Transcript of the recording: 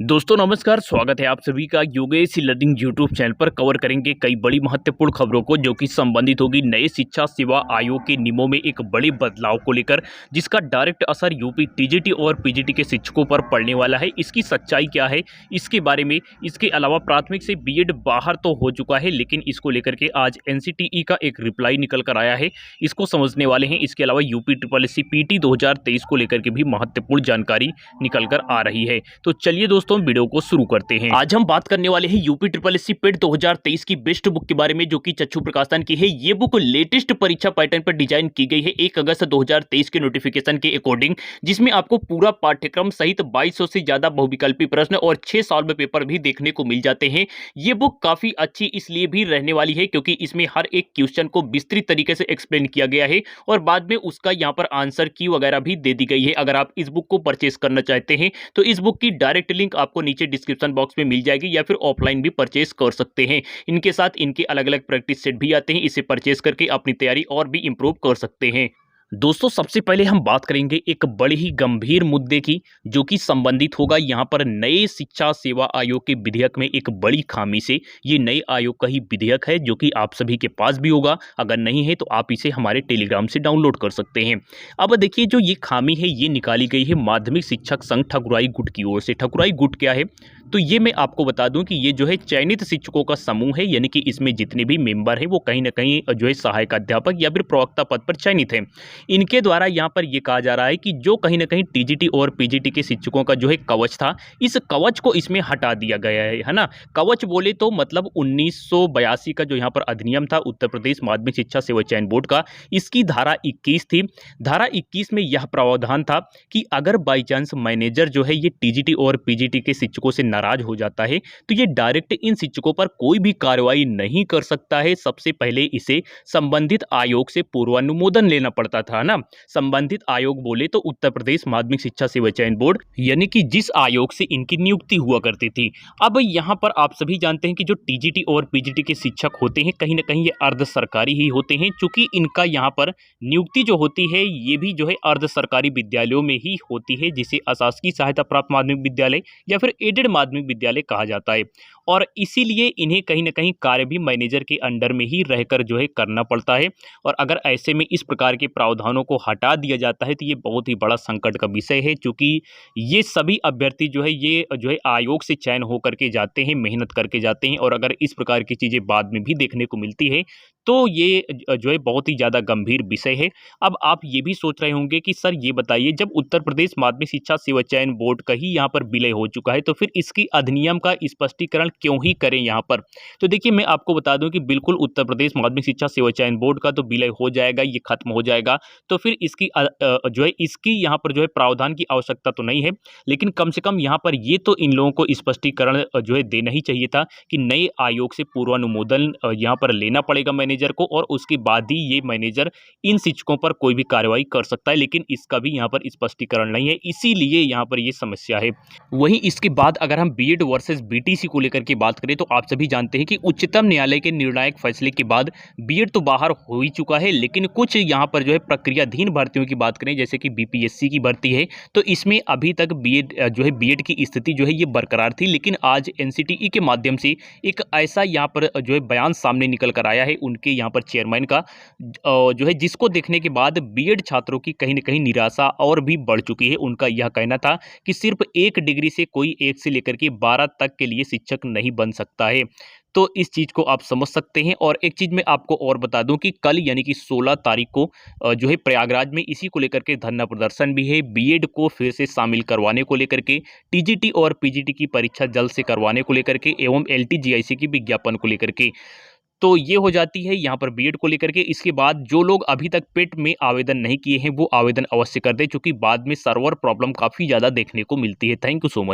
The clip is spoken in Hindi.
दोस्तों नमस्कार, स्वागत है आप सभी का योगेश लर्निंग यूट्यूब चैनल पर। कवर करेंगे कई बड़ी महत्वपूर्ण खबरों को जो कि संबंधित होगी नए शिक्षा सेवा आयोग के नियमों में एक बड़े बदलाव को लेकर, जिसका डायरेक्ट असर यूपी टीजीटी और पीजीटी के शिक्षकों पर पड़ने वाला है। इसकी सच्चाई क्या है इसके बारे में। इसके अलावा प्राथमिक से बीएड बाहर तो हो चुका है, लेकिन इसको लेकर के आज एनसीटीई का एक रिप्लाई निकल कर आया है, इसको समझने वाले हैं। इसके अलावा यूपी ट्रिपल एससी पीटी 2023 को लेकर के भी महत्वपूर्ण जानकारी निकल कर आ रही है। तो चलिए दोस्तों वीडियो को शुरू करते हैं। आज हम बात करने वाले हैं यूपी ट्रिपल एससी पेट 2023 की बेस्ट बुक के बारे में, जो कि चक्षु प्रकाशन की है। ये बुक लेटेस्ट परीक्षा पैटर्न पर डिजाइन की गई है 1 अगस्त 2023 के नोटिफिकेशन के अकॉर्डिंग, जिसमें आपको पूरा पाठ्यक्रम सहित 2200 से ज्यादा बहुविकल्पी प्रश्न और 6 साल में पेपर भी देखने को मिल जाते हैं। ये बुक काफी अच्छी इसलिए भी रहने वाली है क्योंकि इसमें हर एक क्वेश्चन को विस्तृत तरीके से एक्सप्लेन किया गया है और बाद में उसका यहाँ पर आंसर की वगैरह भी दे दी गई है। अगर आप इस बुक को परचेस करना चाहते हैं तो इस बुक की डायरेक्ट लिंक आपको नीचे डिस्क्रिप्शन बॉक्स में मिल जाएगी, या फिर ऑफलाइन भी परचेस कर सकते हैं। इनके साथ इनके अलग अलग प्रैक्टिस सेट भी आते हैं, इसे परचेस करके अपनी तैयारी और भी इंप्रूव कर सकते हैं। दोस्तों सबसे पहले हम बात करेंगे एक बड़े ही गंभीर मुद्दे की, जो कि संबंधित होगा यहाँ पर नए शिक्षा सेवा आयोग के विधेयक में एक बड़ी खामी से। ये नए आयोग का ही विधेयक है जो कि आप सभी के पास भी होगा, अगर नहीं है तो आप इसे हमारे टेलीग्राम से डाउनलोड कर सकते हैं। अब देखिए, जो ये खामी है ये निकाली गई है माध्यमिक शिक्षक संघ ठकुराई गुट की ओर से। ठकुराई गुट क्या है तो ये मैं आपको बता दूं कि ये जो है चयनित शिक्षकों का समूह है, यानी कि इसमें जितने भी मेंबर हैं वो कहीं ना कहीं जो है सहायक अध्यापक या फिर प्रवक्ता पद पर चयनित हैं। इनके द्वारा यहाँ पर ये कहा जा रहा है कि जो कहीं ना कहीं टीजीटी और पीजीटी के शिक्षकों का जो है कवच था, इस कवच को इसमें हटा दिया गया है ना। कवच बोले तो मतलब 1982 का जो यहाँ पर अधिनियम था उत्तर प्रदेश माध्यमिक शिक्षा सेवा चयन बोर्ड का, इसकी धारा 21 थी। धारा 21 में यह प्रावधान था कि अगर बाई चांस मैनेजर जो है ये टीजीटी और पीजीटी के शिक्षकों से नाराज हो जाता है तो ये डायरेक्ट इन शिक्षकों पर कोई भी कार्रवाई नहीं कर सकता है। सबसे पहले इसे संबंधित आयोग से पूर्वानुमोदन लेना पड़ता था ना। संबंधित आयोग बोले तो उत्तर प्रदेश माध्यमिक शिक्षा सेवा चयन बोर्ड, यानी कि जिस आयोग से इनकी नियुक्ति हुआ करती थी। अब यहाँ पर आप सभी जानते हैं कि जो टीजीटी और पीजीटी के शिक्षक होते हैं कहीं ना कहीं ये अर्ध सरकारी ही होते हैं, चूंकि इनका यहाँ पर नियुक्ति जो होती है ये भी जो है अर्ध सरकारी विद्यालयों में ही होती है, जिसे अशासकीय सहायता प्राप्त माध्यमिक विद्यालय या फिर एडेड माध्यमिक विद्यालय कहा जाता है। और इसीलिए इन्हें कहीं ना कहीं कार्य भी मैनेजर के अंडर में ही रहकर जो है करना पड़ता है। और अगर ऐसे में इस प्रकार के प्रावधानों को हटा दिया जाता है तो ये बहुत ही बड़ा संकट का विषय है, क्योंकि ये सभी अभ्यर्थी जो है ये जो है आयोग से चयन होकर के जाते हैं, मेहनत करके जाते हैं, और अगर इस प्रकार की चीज़ें बाद में भी देखने को मिलती है तो ये जो है बहुत ही ज़्यादा गंभीर विषय है। अब आप ये भी सोच रहे होंगे कि सर ये बताइए, जब उत्तर प्रदेश माध्यमिक शिक्षा सेवा चयन बोर्ड का ही यहाँ पर विलय हो चुका है तो फिर इसकी अधिनियम का स्पष्टीकरण क्यों ही करें यहाँ पर। तो देखिए, मैं आपको बता दूं कि बिल्कुल उत्तर प्रदेश माध्यमिक शिक्षा सेवा चयन बोर्ड का तो विलय हो जाएगा, ये खत्म हो जाएगा, तो फिर इसकी जो है इसकी यहाँ पर जो है प्रावधान की आवश्यकता तो नहीं है, लेकिन कम से कम यहाँ पर ये तो इन लोगों को स्पष्टीकरण जो है देना ही चाहिए था कि नए आयोग से पूर्वानुमोदन यहाँ पर लेना पड़ेगा मैनेजर को, और उसके बाद ही ये मैनेजर इन शिक्षकों पर कोई भी कार्रवाई कर सकता है। लेकिन इसका भी यहाँ पर स्पष्टीकरण नहीं है, इसीलिए यहाँ पर ये समस्या है। वहीं इसके बाद अगर हम बीएड वर्सेस बीटीसी को लेकर के बात करें तो आप सभी जानते हैं कि उच्चतम न्यायालय के निर्णायक फैसले के बाद बीएड तो बाहर हो ही चुका है, लेकिन कुछ यहाँ पर जो है प्रक्रियाधीन भर्तियों की बात करें जैसे कि बीपीएससी की भर्ती है तो इसमें अभी तक बीएड जो है बीएड की स्थिति जो है ये बरकरार थी। लेकिन आज एनसीटीई के माध्यम से एक ऐसा यहाँ पर जो है बयान सामने निकल कर आया है उनके यहाँ पर चेयरमैन का, जो है जिसको देखने के बाद बीएड छात्रों की कहीं ना कहीं निराशा और भी बढ़ चुकी है। उनका यह कहना था कि सिर्फ एक डिग्री से कोई 1 से लेकर के 12 तक के लिए शिक्षक नहीं बन सकता है। तो इस चीज़ को आप समझ सकते हैं। और एक चीज़ मैं आपको और बता दूं कि कल यानी कि 16 तारीख को जो है प्रयागराज में इसी को लेकर के धरना प्रदर्शन भी है, बीएड को फिर से शामिल करवाने को लेकर के, टीजीटी और पीजीटी की परीक्षा जल्द से करवाने को लेकर के, एवं एलटीजीआईसी की विज्ञापन को लेकर के। तो ये हो जाती है यहाँ पर बीएड को लेकर के। इसके बाद जो लोग अभी तक पेट में आवेदन नहीं किए हैं वो आवेदन अवश्य कर दें, क्योंकि बाद में सर्वर प्रॉब्लम काफ़ी ज़्यादा देखने को मिलती है। Thank you so much.